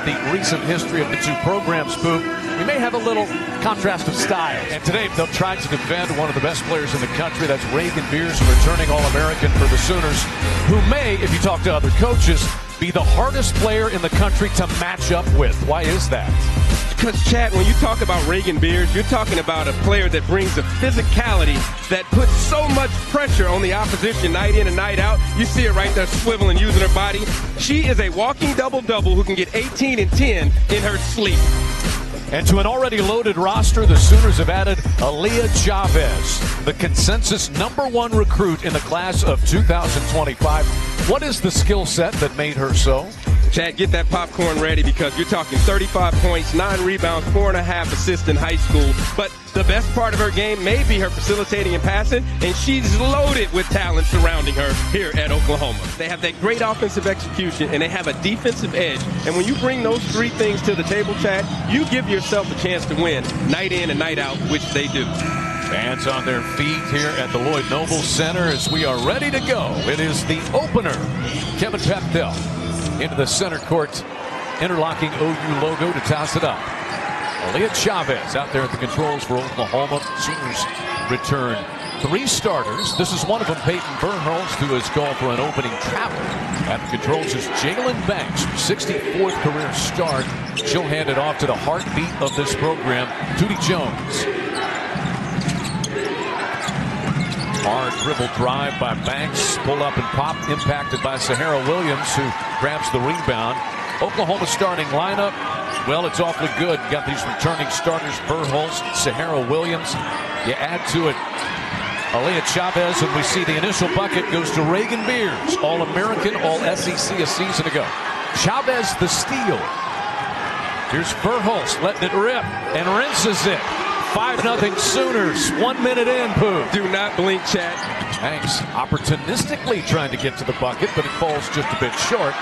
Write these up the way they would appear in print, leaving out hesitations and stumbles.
the recent history of the two programs, Boop, we may have a little contrast of style. And today they'll try to defend one of the best players in the country. That's Raegan Beers, a returning All-American for the Sooners, who may, if you talk to other coaches, be the hardest player in the country to match up with. Why is that? Because, Chad, when you talk about Raegan Beers, you're talking about a player that brings a physicality that puts so much pressure on the opposition night in and night out. You see her right there swiveling, using her body. She is a walking double-double who can get 18 and 10 in her sleep. And to an already loaded roster, the Sooners have added Aaliyah Chavez, the consensus #1 recruit in the class of 2025. What is the skill set that made her so? Chad, get that popcorn ready because you're talking 35 points, 9 rebounds, 4.5 assists in high school. But the best part of her game may be her facilitating and passing, and she's loaded with talent surrounding her here at Oklahoma. They have that great offensive execution, and they have a defensive edge. And when you bring those three things to the table, Chad, you give yourself a chance to win night in and night out, which they do. Fans on their feet here at the Lloyd Noble Center as we are ready to go. It is the opener. Kevin Peptel into the center court, interlocking OU logo to toss it up. Aaliyah Chavez out there at the controls for Oklahoma. Sooners return 3 starters. This is one of them, Payton Verhulst, who has gone for an opening travel. At the controls is Jailyn Banks, 64th career start. She'll hand it off to the heartbeat of this program, Tootie Jones. Hard dribble drive by Banks, pull up and pop, impacted by Sahara Williams, who grabs the rebound. Oklahoma starting lineup, well, it's awfully good. You got these returning starters, Verhulst, Sahara Williams. You add to it Aaliyah Chavez, and we see the initial bucket goes to Raegan Beers, All-American, All-SEC a season ago. Chavez the steal. Here's Verhulst letting it rip and rinses it. 5-0 Sooners, 1 minute in, Pooh. Do not blink, Chad. Banks opportunistically trying to get to the bucket, but it falls just a bit short.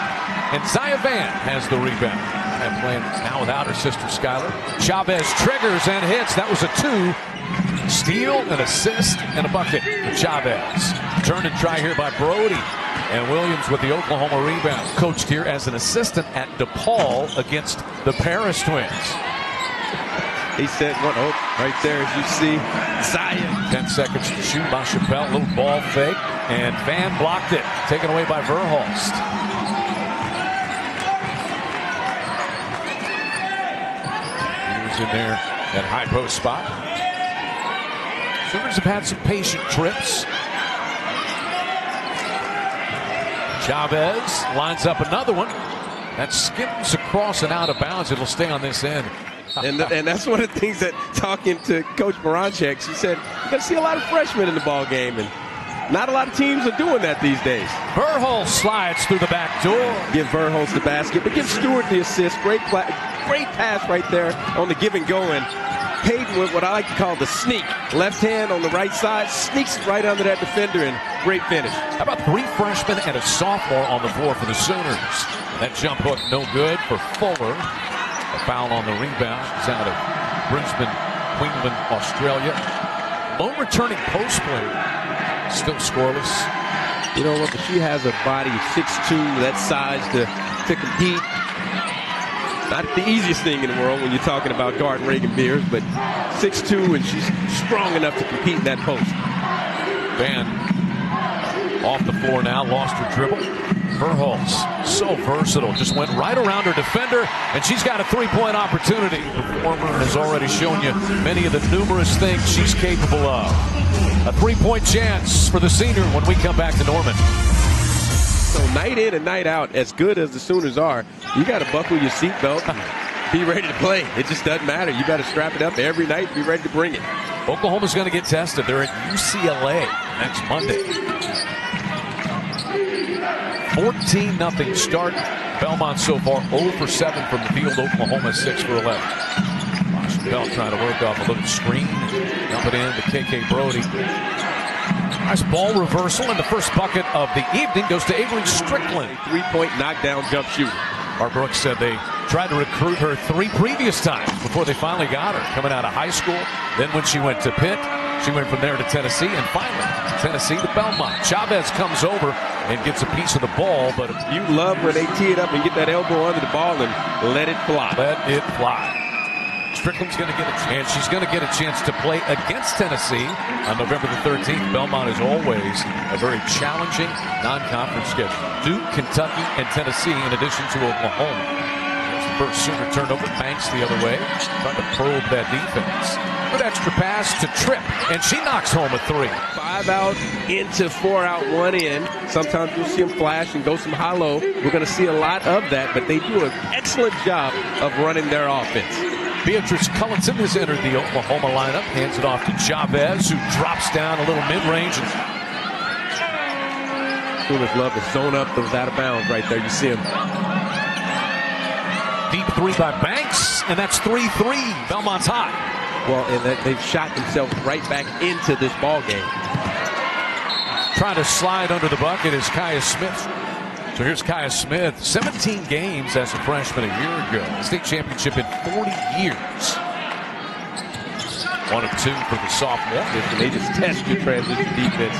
And Zaya Van has the rebound. And playing now without her sister Skylar. Chavez triggers and hits. That was a 2. Steal, an assist, and a bucket for Chavez. Turn and try here by Brody. And Williams with the Oklahoma rebound. Coached here as an assistant at DePaul against the Paris Twins. He said one right there, as you see. Zaya. 10 seconds to shoot by Chappelle. Little ball fake. And Van blocked it. Taken away by Verhulst. He was in there at high post spot. Sooners have had some patient trips. Chavez lines up another one. That skims across and out of bounds. It'll stay on this end. And that's one of the things that, talking to Coach Moranchek, she said, you're going to see a lot of freshmen in the ball game, and not a lot of teams are doing that these days. Verhulst slides through the back door. Give Verhulst the basket, but give Stewart the assist. Great pass right there on the give and go. And Payton with what I like to call the sneak. Left hand on the right side, sneaks it right under that defender, and great finish. How about 3 freshmen and a sophomore on the floor for the Sooners? That jump hook no good for Fuller. A foul on the rebound. It's out of Brisbane, Queensland, Australia. Lone returning post player. Still scoreless. You know what? But she has a body 6'2", that size to compete. Not the easiest thing in the world when you're talking about guarding Raegan Beers, but 6'2", and she's strong enough to compete in that post. Van off the floor now, lost her dribble. Verhulst, so versatile, just went right around her defender, and she's got a 3-point opportunity. The performer has already shown you many of the numerous things she's capable of. A 3-point chance for the senior when we come back to Norman. So night in and night out, as good as the Sooners are, you got to buckle your seatbelt and be ready to play. It just doesn't matter. You got to strap it up every night and be ready to bring it. Oklahoma's going to get tested. They're at UCLA next Monday. 14-0 start. Belmont so far 0 for 7 from the field. Oklahoma 6 for 11. Bell trying to work off a little screen. Dump it in to KK Brody. Nice ball reversal, and the first bucket of the evening goes to Avery Strickland. 3-point knockdown jump shooter. Art Brooks said they tried to recruit her 3 previous times before they finally got her. Coming out of high school, then when she went to Pitt, she went from there to Tennessee, and finally Tennessee to Belmont. Chavez comes over and gets a piece of the ball, but you love when they tee it up and get that elbow under the ball and let it fly. Let it fly. Strickland's going to get a chance. She's going to get a chance to play against Tennessee on November the 13th. Belmont is always a very challenging non-conference schedule. Duke, Kentucky, and Tennessee in addition to Oklahoma. There's the first Sooner turnover. Banks the other way, trying to probe that defense. Good extra pass to Tripp, and she knocks home a three. 5 out into 4 out, 1 in. Sometimes you'll see them flash and go some high-low. We're going to see a lot of that, but they do an excellent job of running their offense. Beatrice Cullinson has entered the Oklahoma lineup. Hands it off to Chavez, who drops down a little mid-range. Sooners love to zone up those out of bounds right there. You see them. Deep three by Banks, and that's 3-3. Belmont's hot. Well, and they've shot themselves right back into this ball game. Trying to slide under the bucket is Kaya Smith. So here's Kaya Smith, 17 games as a freshman a year ago. State championship in 40 years. 1 of 2 for the sophomore. And they just test your transition defense.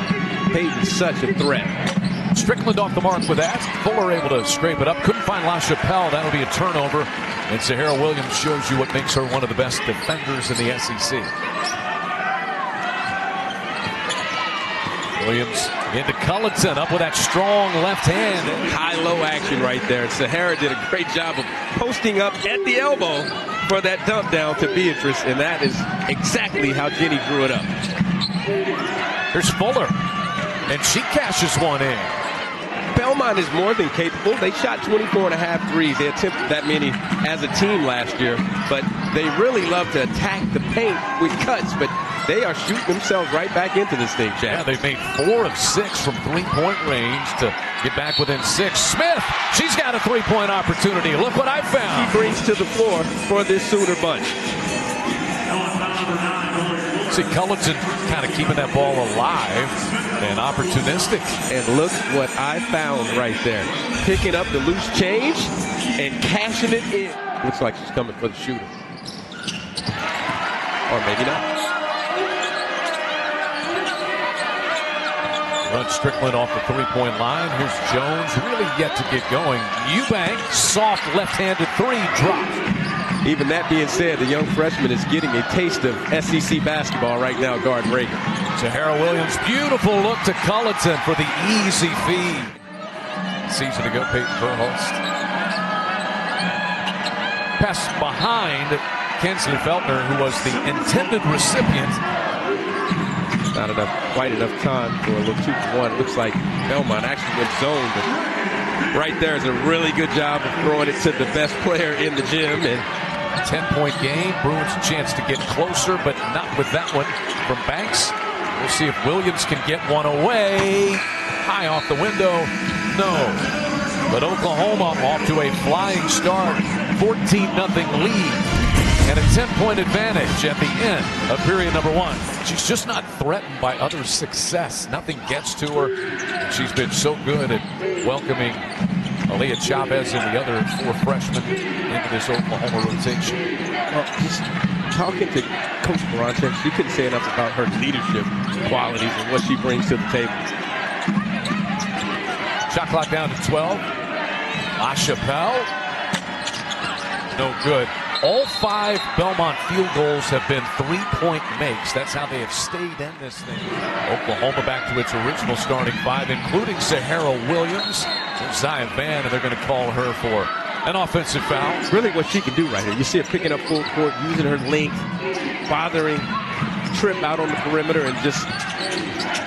Payton's such a threat. Strickland off the mark with that. Fuller able to scrape it up. Couldn't find La Chapelle. That'll be a turnover. And Sahara Williams shows you what makes her one of the best defenders in the SEC. Williams into Cullinson, up with that strong left hand. High-low action right there. Sahara did a great job of posting up at the elbow for that dump down to Beatrice, and that is exactly how Jenny drew it up. Here's Fuller, and she cashes one in. Belmont is more than capable. They shot 24.5 threes. They attempted that many as a team last year, but they really love to attack the paint with cuts, but they are shooting themselves right back into this thing, Chad. Yeah, they've made 4 of 6 from three-point range to get back within 6. Smith, she's got a three-point opportunity. Look what I found. She brings to the floor for this Sooner bunch. See Cullinson kind of keeping that ball alive and opportunistic. And look what I found right there. Picking up the loose change and cashing it in. Looks like she's coming for the shooter. Or maybe not. Run Strickland off the three-point line. Here's Jones, really yet to get going. Eubank, soft left-handed three, dropped. Even that being said, the young freshman is getting a taste of SEC basketball right now, guard Raegan. Sahara Williams, beautiful look to Cullinson for the easy feed. Season ago, Payton Verhulst. Pass behind Kinsley Feltner, who was the intended recipient. Not quite enough time for a little 2-for-1. Looks like Belmont actually went zone, but right there is a really good job of throwing it to the best player in the gym. And 10-point game. Bruins a chance to get closer, but not with that one from Banks. We'll see if Williams can get one away. High off the window. No. But Oklahoma off to a flying start. 14-0 lead. And a 10-point advantage at the end of period number 1. She's just not threatened by other success. Nothing gets to her. She's been so good at welcoming Aaliyah Chavez and the other 4 freshmen into this Oklahoma rotation. Well, just talking to Coach Morante, she couldn't say enough about her leadership qualities and what she brings to the table. Shot clock down to 12. La Chapelle. No good. All 5 Belmont field goals have been 3-point makes. That's how they have stayed in this thing. Oklahoma back to its original starting 5, including Sahara Williams, Zion Van, and they're going to call her for an offensive foul. It's really what she can do right here. You see her picking up full court, using her length, bothering Tripp out on the perimeter, and just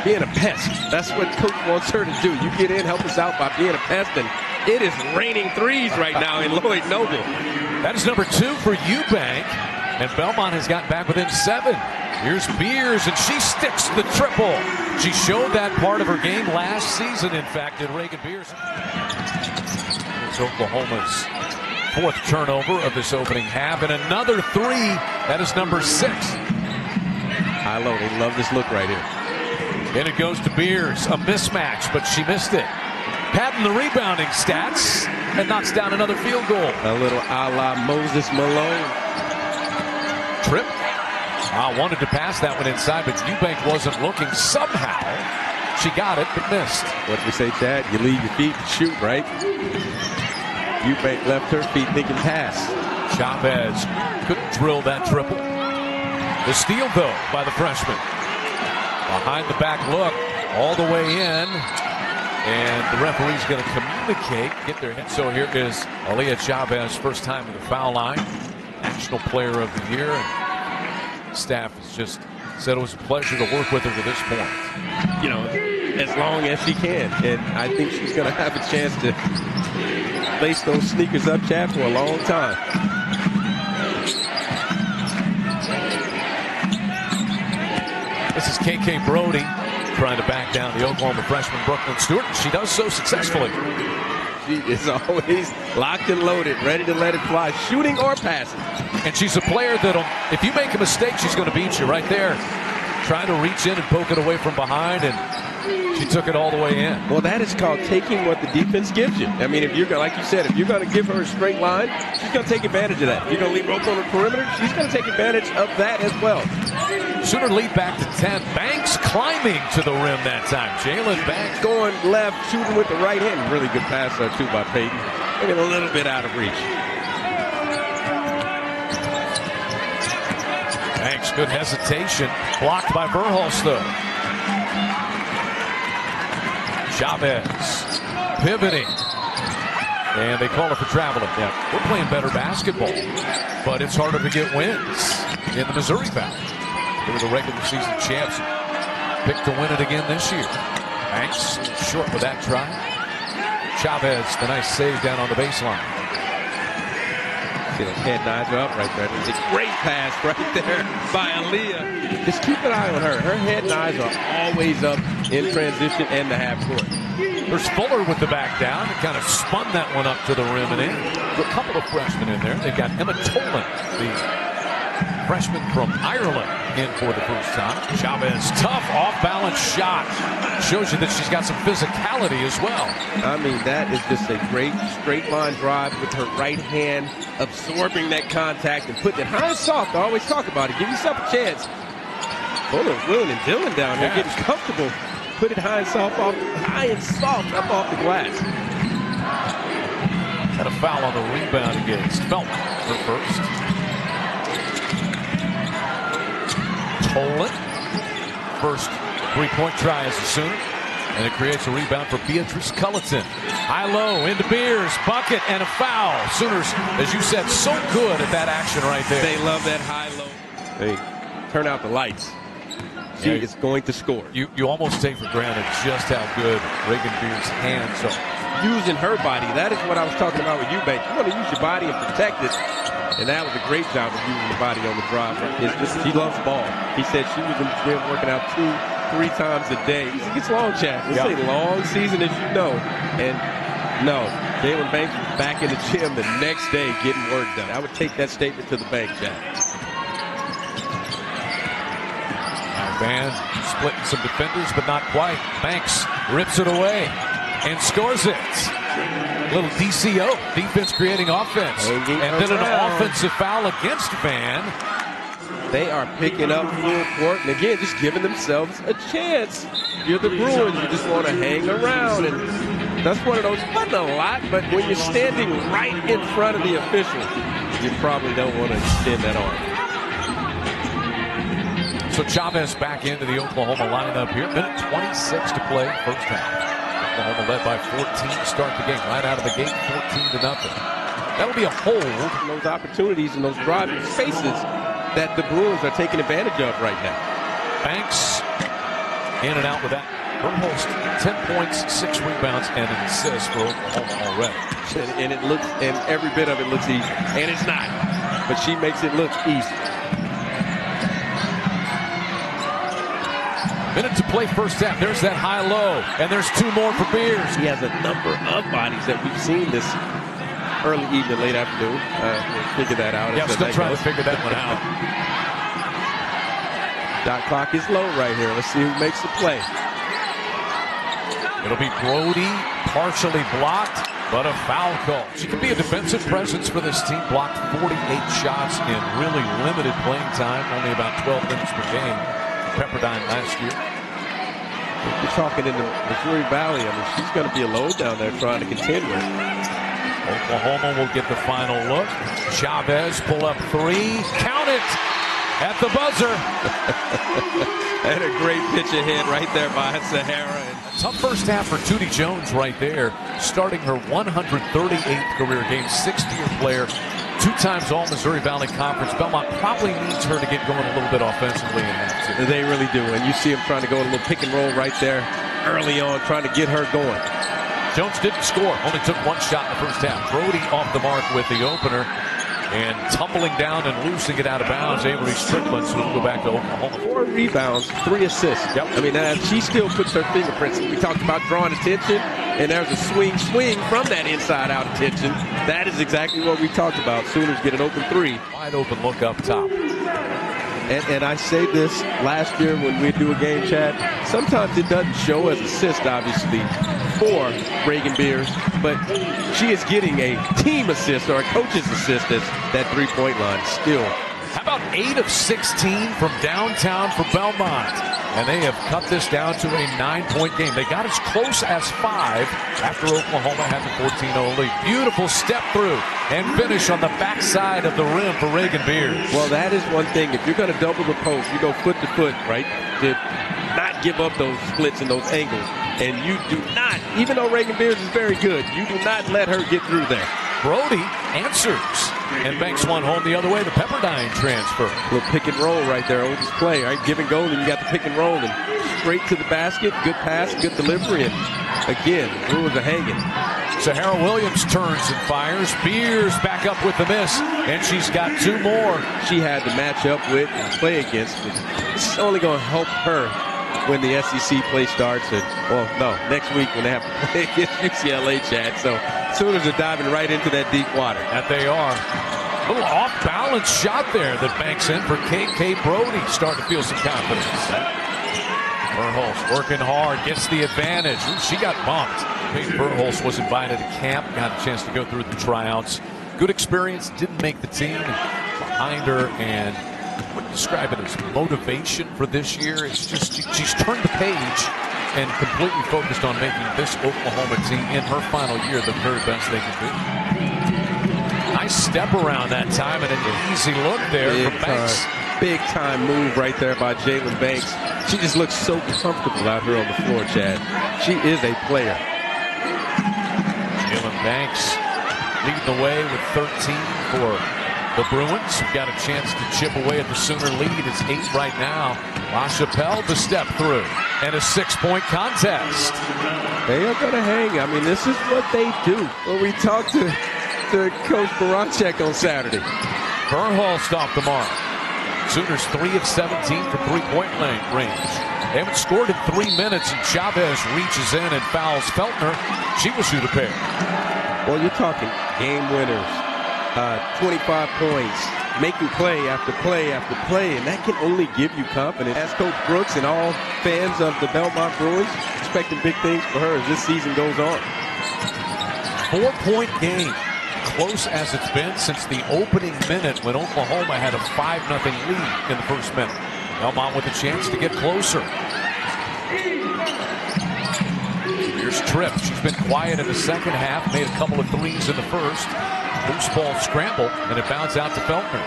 being a pest. That's what Coach wants her to do. You get in, help us out by being a pest, and it is raining threes right now in Lloyd Noble. That is number 2 for Eubank, and Belmont has gotten back within 7. Here's Beers, and she sticks the triple. She showed that part of her game last season, in fact, at Raegan Beers. It's Oklahoma's 4th turnover of this opening half, and another 3. That is number 6. High low, they love this look right here. And it goes to Beers, a mismatch, but she missed it. Padding the rebounding stats and knocks down another field goal. A little a la Moses Malone. Tripp wanted to pass that one inside, but Eubank wasn't looking. Somehow She got it, but missed. What we say, Chad? You leave your feet and shoot, right? Eubank left her feet thinking pass. Chavez couldn't drill that triple. The steal, though, by the freshman. Behind the back look, all the way in. And the referee's going to communicate, get their head. So here is Aaliyah Chavez, first time in the foul line. National Player of the Year. And staff has just said it was a pleasure to work with her to this point. You know, as long as she can. And I think she's going to have a chance to lace those sneakers up, Chad, for a long time. This is KK Brody trying to back down the Oklahoma freshman Brooklyn Stewart. She does so successfully. She is always locked and loaded, ready to let it fly, shooting or passing. And she's a player that'll, if you make a mistake, she's going to beat you right there. Trying to reach in and poke it away from behind, and she took it all the way in. Well, that is called taking what the defense gives you. I mean, if you're, like you said, if you're going to give her a straight line, she's going to take advantage of that. If you're going to leave rope on the perimeter, she's going to take advantage of that as well. Sooner lead back to 10. Banks climbing to the rim that time. Jailyn Banks going left, shooting with the right hand. Really good pass there, too, by Payton. Maybe a little bit out of reach. Banks, good hesitation. Blocked by Verhulst, though. Chavez pivoting. And they call it for traveling. Yeah, we're playing better basketball, but it's harder to get wins in the Missouri Valley. They were the regular season champs. Picked to win it again this year. Banks short with that try. Chavez, the nice save down on the baseline. See, those head knives are up right there. It's a great pass right there by Aaliyah. Just keep an eye on her. Her head knives are always up in transition and the half court. There's Fuller with the back down. It kind of spun that one up to the rim and in. A couple of freshmen in there. They've got Emma Tolan, the freshman from Ireland, in for the first time. Chavez, tough off-balance shot. Shows you that she's got some physicality as well. I mean, that is just a great straight line drive with her right hand, absorbing that contact and putting it high and soft. I always talk about it. Give yourself a chance. Fuller, Will, and Dylan down here getting comfortable. Put it high and soft up off the glass. Had a foul on the rebound against Belmont for first. Tolan, first three-point try as a Sooner, and it creates a rebound for Beatrice Culleton. High-low into Beers, bucket, and a foul. Sooners, as you said, so good at that action right there. They love that high-low. They turn out the lights. She is going to score. You almost take for granted just how good Raegan Beers' hands are. Using her body, that is what I was talking about with Eubank. You want to use your body and protect it. And that was a great job of using the body on the drive. She loves ball. He said she was in the gym working out 2-3 times a day. He said, it's long, Chad. It's a long season, as you know. And no, Jailyn Banks was back in the gym the next day getting work done. I would take that statement to the bank, Chad. Van splitting some defenders, but not quite. Banks rips it away and scores it. Little DCO, defense creating offense. And then an offensive foul against Van. They are picking up full court, and again, just giving themselves a chance. You're the Bruins, you just want to hang around, and that's one of those, not a lot, but when you're standing right in front of the official, you probably don't want to extend that arm. So Chavez back into the Oklahoma lineup here. Minute 26 to play, first half. Oklahoma led by 14 to start the game. Right out of the gate, 14-0. That'll be a hold. Those opportunities and those driving spaces that the Bruins are taking advantage of right now. Banks in and out with that. Verhulst, 10 points, 6 rebounds, and an assist for Oklahoma already. And it looks, and every bit of it looks easy. And it's not. But she makes it look easy. Minute to play first half. There's that high-low, and there's 2 more for Beers. He has a number of bodies that we've seen this early evening, late afternoon. We'll figure that out. Yeah, I'm still trying to figure that one out. Shot clock is low right here. Let's see who makes the play. It'll be Brody, partially blocked, but a foul call. She can be a defensive presence for this team. Blocked 48 shots in really limited playing time, only about 12 minutes per game. Pepperdine last year. You're talking in the Missouri Valley. I mean, she's going to be a load down there trying to contend with. Oklahoma will get the final look. Chavez pull up three. Count it at the buzzer. And a great pitch ahead right there by Sahara. Tough first half for Tootie Jones right there. Starting her 138th career game, sixth-year player. 2 times All-Missouri Valley Conference. Belmont probably needs her to get going a little bit offensively in that, too. They really do. And you see them trying to go a little pick and roll right there early on, trying to get her going. Jones didn't score. Only took 1 shot in the first half. Brody off the mark with the opener. And tumbling down and losing it out of bounds, Avery Strickland, so we'll go back to Oklahoma. 4 rebounds, 3 assists. Yep. I mean, she still puts her fingerprints. We talked about drawing attention, and there's a swing from that inside-out attention. That is exactly what we talked about. Sooners get an open 3. Wide open look up top. And I say this last year when we do a game chat, sometimes it doesn't show as assist, obviously, for Raegan Beers, but she is getting a team assist or a coach's assist at that three-point line still. How about 8 of 16 from downtown for Belmont? And they have cut this down to a 9-point game. They got as close as 5 after Oklahoma had the 14-0 lead. Beautiful step through and finish on the backside of the rim for Raegan Beers. Well, that is one thing. If you're going to double the post, you go foot to foot, right? To not give up those splits and those angles. And you do not, even though Raegan Beers is very good, you do not let her get through there. Brody answers. And Banks one home the other way, the Pepperdine transfer. A little pick and roll right there, oldest play, right? Give and go, and you got the pick and roll, and straight to the basket. Good pass, good delivery, and again, Brewers are hanging. Sahara Williams turns and fires. Beers back up with the miss, and she's got 2 more. She had to match up with and play against, but this is only going to help her when the SEC play starts. And, well, no, next week when they have to play against UCLA, Chad. So Sooners are diving right into that deep water. That they are. A little off-balance shot there that banks in for KK Brody. Starting to feel some confidence. Verhulst working hard, gets the advantage. Ooh, she got bumped. Payton Verhulst was invited to camp, got a chance to go through the tryouts. Good experience, didn't make the team. Behind her, and I would describe it as motivation for this year. It's just she's turned the page and completely focused on making this Oklahoma team in her final year the very best they can do. Nice step around that time and an easy look there from Banks. Big time move right there by Jailyn Banks. She just looks so comfortable out here on the floor, Chad. She is a player. Jailyn Banks leading the way with 13 for the Bruins. Who've got a chance to chip away at the Sooner lead. It's 8 right now. LaChapelle the step through. And a 6-point contest. They are going to hang. I mean, this is what they do. When we talked to Coach Baranchek on Saturday. Verhulst off the mark. Sooners 3 of 17 from three-point range. They haven't scored in 3 minutes, and Chavez reaches in and fouls Feltner. She will shoot a pair. Well, you're talking game winners, 25 points, making play after play after play, and that can only give you confidence. As Coach Brooks and all fans of the Belmont Bruins expecting big things for her as this season goes on. 4-point game. Close as it's been since the opening minute when Oklahoma had a 5-0 lead in the first minute. Belmont with a chance to get closer. Here's Tripp. She's been quiet in the second half, made a couple of threes in the first. Loose ball scramble, and it bounced out to Feltner.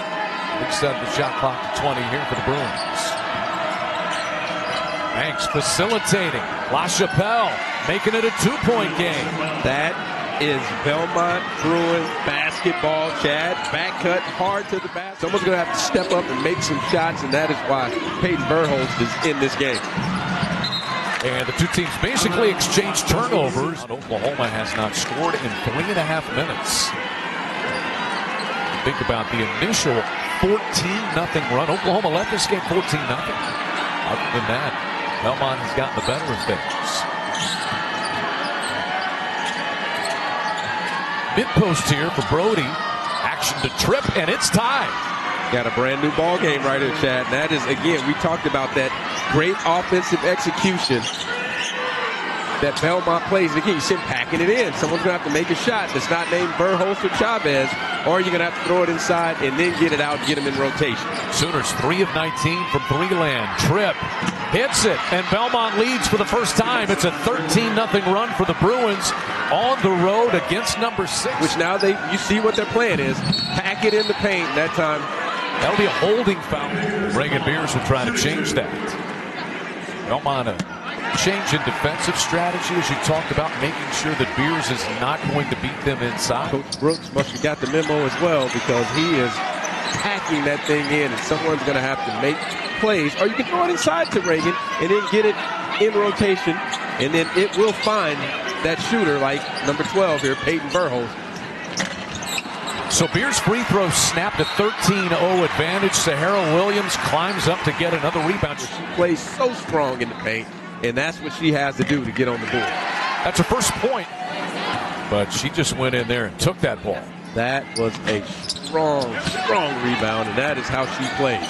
Reset the shot clock to 20 here for the Bruins. Banks facilitating. LaChapelle making it a 2-point game. That is Belmont Bruins basketball, Chad. Back cut hard to the basket. Someone's going to have to step up and make some shots, and that is why Payton Verhulst is in this game. And the two teams basically exchanged turnovers. Oklahoma has not scored in 3.5 minutes. Think about the initial 14-0 run. Oklahoma led this game 14-0. Other than that, Belmont has gotten the better of things. Mid-post here for Brody. Action to Tripp, and it's tied. Got a brand new ball game right here, Chad. And that is, again, we talked about that great offensive execution that Belmont plays. And again, you see him packing it in. Someone's going to have to make a shot that's not named Verhulst or Chavez, or you're going to have to throw it inside and then get it out and get them in rotation. Sooners 3 of 19 from 3 land. Tripp hits it, and Belmont leads for the first time. It's a 13-0 run for the Bruins on the road against number 6. Which now you see what their plan is. Pack it in the paint that time. That'll be a holding foul. Raegan Beers will try to change that. Belmont a change in defensive strategy, as you talked about, making sure that Beers is not going to beat them inside. Coach Brooks must have got the memo as well, because he is packing that thing in, and someone's going to have to make plays. Or you can throw it inside to Raegan and then get it in rotation, and then it will find that shooter like number 12 here, Payton Verhulst. So Beers' free throw snapped a 13-0 advantage. Sahara Williams climbs up to get another rebound. She plays so strong in the paint, and that's what she has to do to get on the board. That's her first point, but she just went in there and took that ball. That was a strong rebound, and that is how she plays.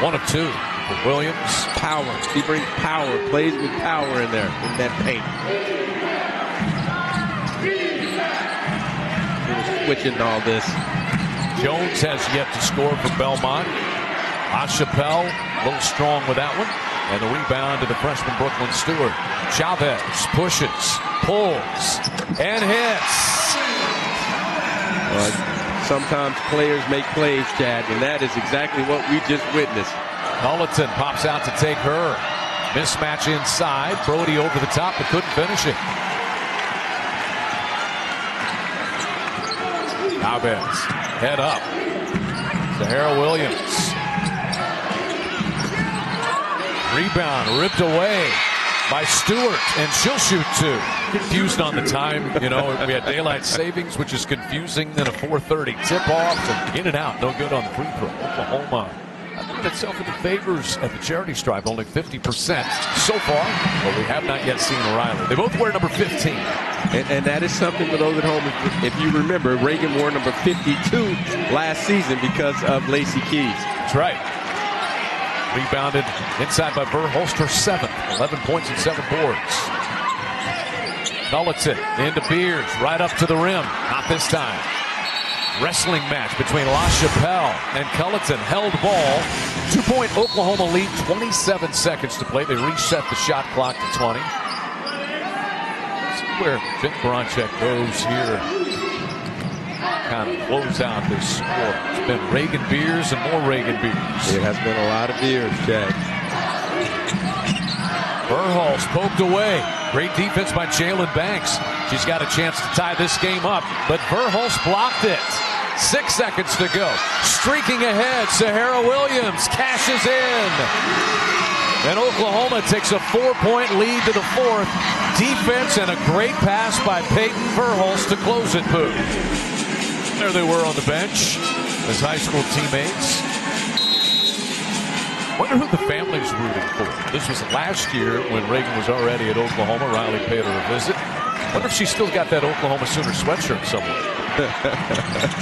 1 of 2 for Williams. Power. She brings power, plays with power in there, in that paint. Switching all this. Jones has yet to score for Belmont. Chappelle a little strong with that one. And the rebound to the freshman Brooklyn Stewart. Chavez pushes, pulls, and hits. Sometimes players make plays, Chad, and that is exactly what we just witnessed. Culleton pops out to take her. Mismatch inside. Brody over the top, but couldn't finish it. Chavez, head up. Sahara Williams. Rebound ripped away by Stewart, and she'll shoot 2. Confused on the time. You know, we had daylight savings, which is confusing. Then a 4:30 tip-off, and in and out. No good on the free throw. Oklahoma put itself into favors at the charity stripe, only 50% so far, but we have not yet seen O'Reilly. They both wear number 15. And that is something for those at home. If you remember, Raegan wore number 52 last season because of Lacey Keys. That's right. Rebounded inside by Verhulst, her 7th. 11 points and 7 boards. Culleton into Beers, right up to the rim. Not this time. Wrestling match between LaChapelle and Culleton. Held ball. 2-point Oklahoma lead. 27 seconds to play. They reset the shot clock to 20. Let's see where Vic Bronchek goes here. Kind of close out this score. It's been Raegan Beers and more Raegan Beers. It has been a lot of beers, Chad. Verhulst poked away. Great defense by Jailyn Banks. She's got a chance to tie this game up, but Verhulst blocked it. 6 seconds to go. Streaking ahead, Sahara Williams cashes in. And Oklahoma takes a 4-point lead to the 4th. Defense and a great pass by Payton Verhulst to close it, Boo. There they were on the bench as high school teammates. Wonder who the family's rooting for. This was last year when Raegan was already at Oklahoma. Riley paid her a visit. Wonder if she's still got that Oklahoma Sooner sweatshirt somewhere.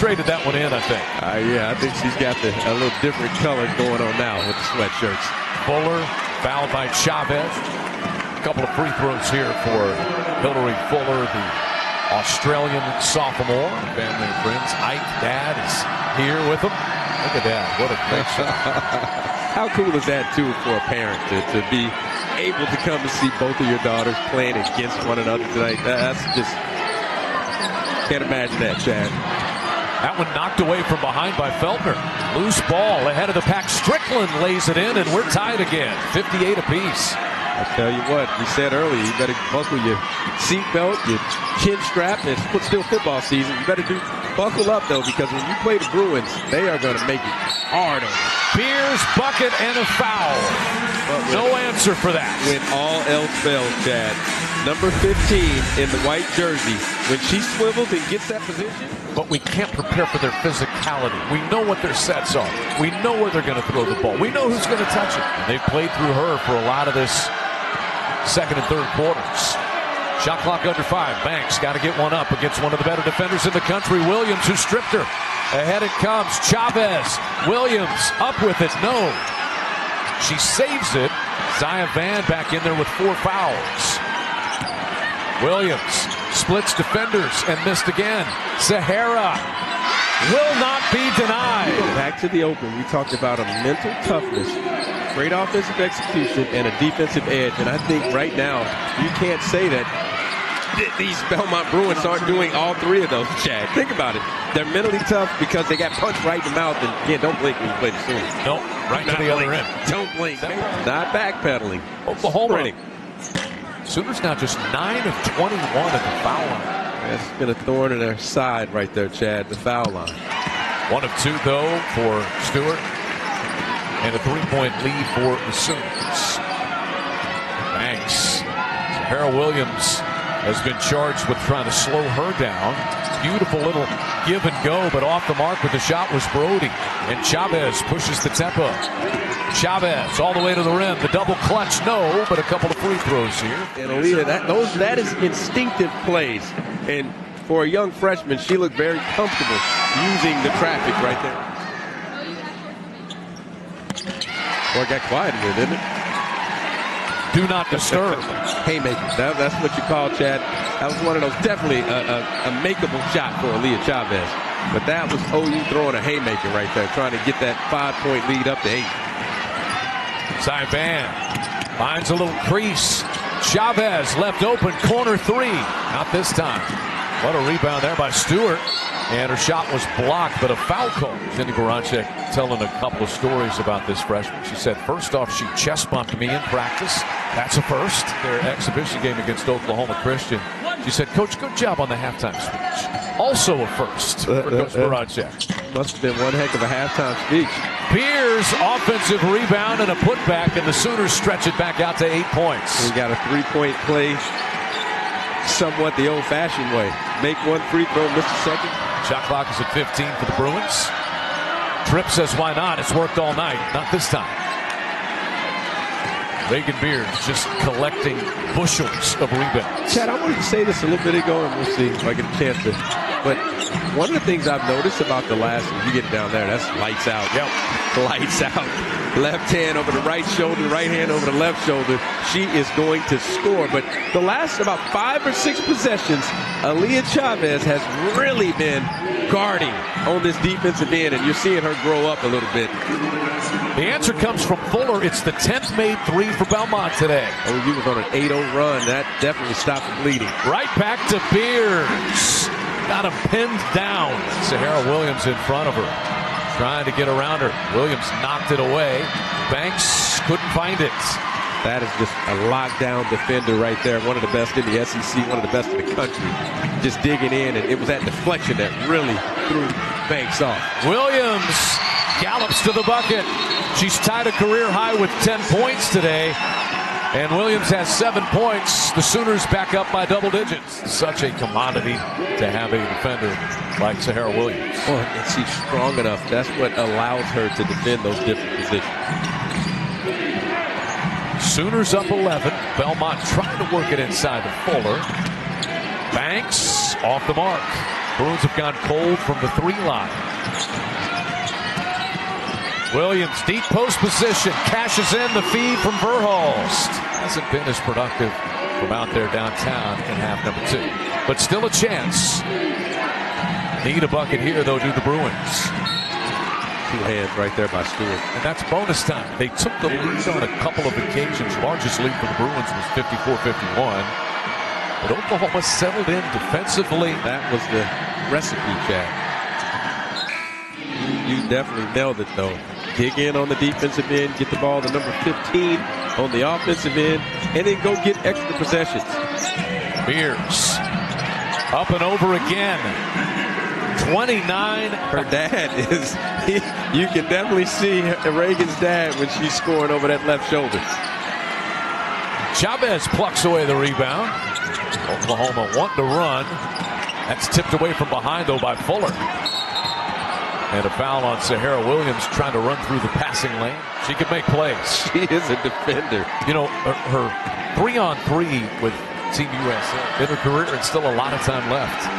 Traded that one in, I think. Yeah, I think she's got a little different color going on now with the sweatshirts. Fuller fouled by Chavez. A couple of free throws here for Hilary Fuller, the Australian sophomore. Family and friends. Ike, dad, is here with them. Look at that. What a great shot. How cool is that, too, for a parent to be able to come and see both of your daughters playing against one another tonight? That's just, can't imagine that, Chad. That one knocked away from behind by Feltner. Loose ball ahead of the pack. Strickland lays it in, and we're tied again. 58 apiece. I tell you what, we said earlier, you better buckle your seatbelt, your chin strap. It's still football season. You better buckle up, though, because when you play the Bruins, they are going to make it hard on you. Beers, bucket, and a foul. No answer for that. When all else fails, Chad. Number 15 in the white jersey. When she swivels and gets that position. But we can't prepare for their physicality. We know what their sets are. We know where they're going to throw the ball. We know who's going to touch it. And they've played through her for a lot of this second and third quarters. Shot clock under 5. Banks got to get one up against one of the better defenders in the country, Williams, who stripped her. Ahead it comes. Chavez. Williams up with it. No. She saves it. Zia Van back in there with 4 fouls. Williams splits defenders and missed again. Sahara will not be denied. Back to the open. We talked about a mental toughness great offensive execution and a defensive edge. And I think right now you can't say that these Belmont Bruins aren't doing all three of those, Chad. Think about it. They're mentally tough because they got punched right in the mouth. And again, don't blink when you play the Sooners. Nope, right to the other end. Don't blink. Not backpedaling. Oklahoma. Sooners now just 9 of 21 at the foul line. That's been a thorn in their side right there, Chad, the foul line. 1 of 2, though, for Stewart. And a 3-point lead for the Sooners. Banks. Sahara Williams has been charged with trying to slow her down. Beautiful little give and go, but off the mark with the shot was Brody. And Chavez pushes the tempo. Chavez all the way to the rim. The double clutch, no, but a couple of free throws here. And Aaliyah, that is instinctive plays. And for a young freshman, she looked very comfortable using the traffic right there. Boy, it got quiet in here, didn't it? Do not disturb. Haymaker. That's what you call, Chad. That was one of those, definitely a makeable shot for Aaliyah Chavez. But that was OU throwing a haymaker right there, trying to get that 5-point lead up to 8. Van finds a little crease. Chavez left open, corner 3. Not this time. What a rebound there by Stewart. And her shot was blocked, but a foul call. Cindy Baranczyk telling a couple of stories about this freshman. She said, first off, she chest bumped me in practice. That's a first. Their exhibition game against Oklahoma Christian. She said, Coach, good job on the halftime speech. Also a first for Coach Baranczyk. Must have been one heck of a halftime speech. Beers, offensive rebound and a putback, and the Sooners stretch it back out to 8 points. We got a 3-point play somewhat the old-fashioned way. Make one free throw, miss a second. Shot clock is at 15 for the Bruins. Tripp says, why not? It's worked all night. Not this time. Raegan Beers just collecting bushels of rebounds. Chad, I wanted to say this a little bit ago, and we'll see if I get a chance to. But one of the things I've noticed about the last, you get it down there, that's lights out. Yep. Lights out. Left hand over the right shoulder, right hand over the left shoulder. She is going to score. But the last about 5 or 6 possessions, Aaliyah Chavez has really been guarding on this defensive end, and you're seeing her grow up a little bit. The answer comes from Fuller. It's the 10th made 3 for Belmont today. OU was on an 8-0 run. That definitely stopped the bleeding. Right back to Beers. Got him pinned down. Sahara Williams in front of her, trying to get around her. Williams knocked it away. Banks couldn't find it. That is just a lockdown defender right there. One of the best in the SEC, one of the best in the country. Just digging in, and it was that deflection that really threw Banks off. Williams gallops to the bucket. She's tied a career high with 10 points today. And Williams has 7 points. The Sooners back up by double digits. Such a commodity to have a defender like Sahara Williams. Oh, and she's strong enough. That's what allows her to defend those different positions. Sooners up 11. Belmont trying to work it inside to Fuller. Banks off the mark. Bruins have gone cold from the 3 line. Williams, deep post position, cashes in the feed from Verhulst. Hasn't been as productive from out there downtown in half number 2. But still a chance. Need a bucket here, though, do the Bruins. 2 hands right there by Stewart. And that's bonus time. They took the lead on a couple of occasions. Largest lead for the Bruins was 54-51. But Oklahoma settled in defensively. That was the recipe, Chad. You definitely nailed it, though. Dig in on the defensive end, get the ball to number 15 on the offensive end, and then go get extra possessions. Beers up and over again. 29. Her dad is, you can definitely see Raegan's dad when she's scoring over that left shoulder. Chavez plucks away the rebound. Oklahoma wanting to run. That's tipped away from behind, though, by Fuller. And a foul on Sahara Williams trying to run through the passing lane. She can make plays. She is a defender. You know, her 3-on-3 with Team USA in her career, and still a lot of time left.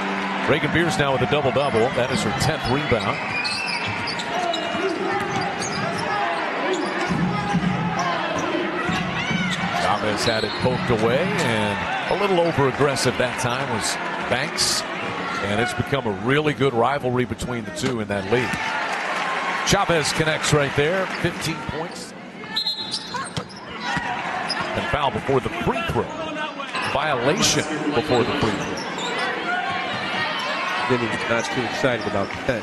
Raegan Beers now with a double-double. That is her 10th rebound. Chavez had it poked away, and a little over-aggressive that time was Banks. And it's become a really good rivalry between the two in that league. Chavez connects right there. 15 points. foul before the free throw. Violation before the free throw. Then he was not too excited about that.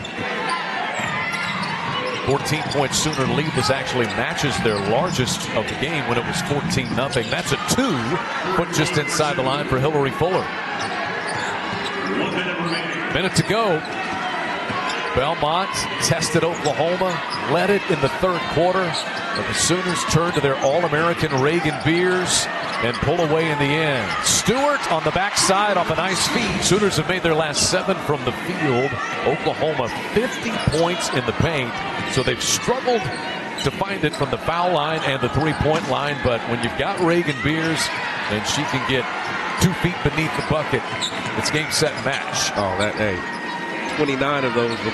14-point Sooner lead. This actually matches their largest of the game when it was 14-0. That's a 2, put just inside the line for Hilary Fuller. Minute to go. Belmont tested Oklahoma, led it in the third quarter, but the Sooners turned to their All-American Raegan Beers and pull away in the end. Stewart on the backside off a nice feed. Sooners have made their last 7 from the field. Oklahoma 50 points in the paint, so they've struggled to find it from the foul line and the three-point line, but when you've got Raegan Beers and she can get 2 feet beneath the bucket, it's game, set, match. Oh, that, hey. 29 of those will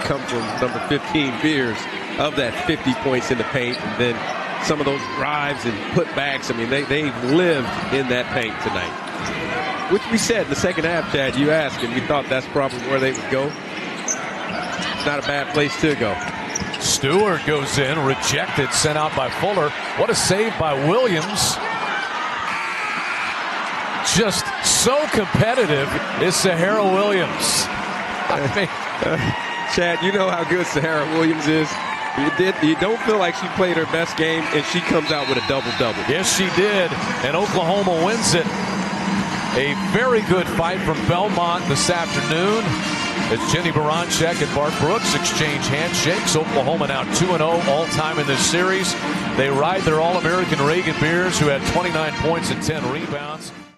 come from number 15 Beers of that 50 points in the paint, and then some of those drives and putbacks. I mean, they've lived in that paint tonight. Which we said in the second half, Chad, you asked, and we thought that's probably where they would go. Not a bad place to go. Stewart goes in, rejected, sent out by Fuller. What a save by Williams. Just so competitive is Sahara Williams. Chad, you know how good Sahara Williams is. You don't feel like she played her best game, and she comes out with a double-double. Yes, she did, and Oklahoma wins it. A very good fight from Belmont this afternoon as Jenny Baranchek and Bart Brooks exchange handshakes. Oklahoma now 2-0 all-time in this series. They ride their All-American Raegan Beers, who had 29 points and 10 rebounds.